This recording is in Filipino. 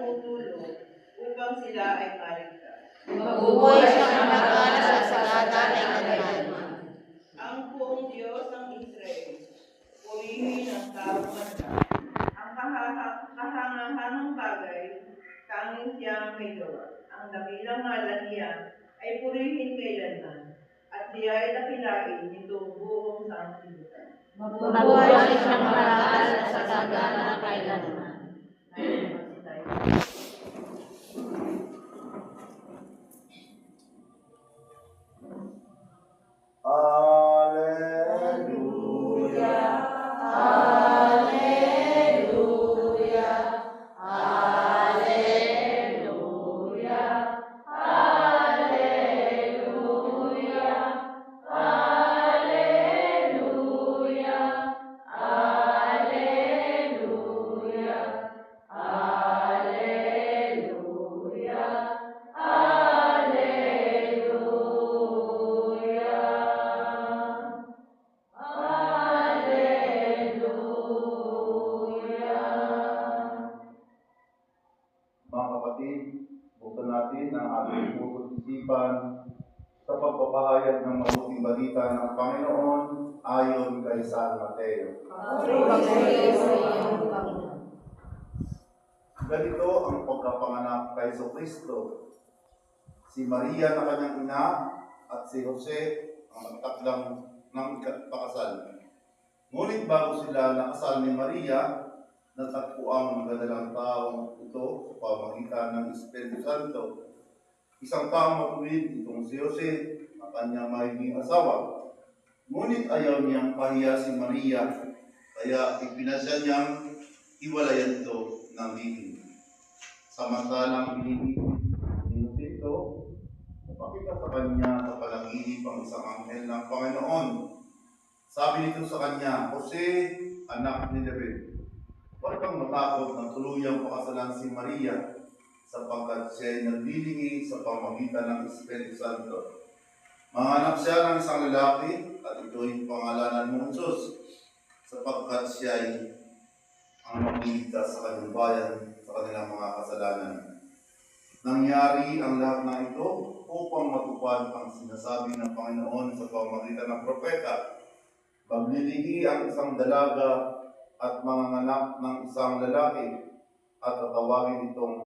tumutulong upang sila ay maligtas. Mabuhay siyang magal sa sagada ng kailanman. Ang buong Diyos ng Israel, purihin ang taong mata. Ang kahangahangang bagay, tanging siya ang may gawa. Ang dakilang ngalan niya ay purihin kailanman, at siya ay dakilain nitong buong sangsibutan. Mabuhay siyang magal sa sagada ng kailanman. Mga kapatid, buksan natin ang ating puso't isipan sa pagpapahayag ng mabuting balita ng Panginoon ayon kay San Mateo. Ganito ang pagkapanganak kay Kristo. Si Maria na kanyang ina at si Jose ang magtakdang ng pakasal. Ngunit bago sila nakasal ni Maria, natagpo ang magadalang taong ito sa pamamagitan ng Espiritu Santo. Isang taong matuwid itong si Jose, ang kanyang magiging asawa. Ngunit ayaw niyang pahiya si Maria, kaya ipinasya niyang hiwalayan ito ng hihig. Samantalang iniisip ni Jose ito, napakita sa kanya sa panaginip ang isang anghel ng Panginoon. Sabi nito sa kanya, Jose, anak ni David, huwag kang matakot na tuluyang pakasalan si Maria sapagkat siya ay naglilinghi sa pamamagitan ng Espiritu Santo. Manganak siya ng isang lalaki at ito'y pangalanan mo Jesus sapagkat siya ay ang magliligtas sa kanyang bayan sa kanilang mga kasalanan. Nangyari ang lahat ng ito upang matupad ang sinasabi ng Panginoon sa pamamagitan ng propeta. Maglilinghi ang isang dalaga at manganganak ng isang lalaki at tatawagin itong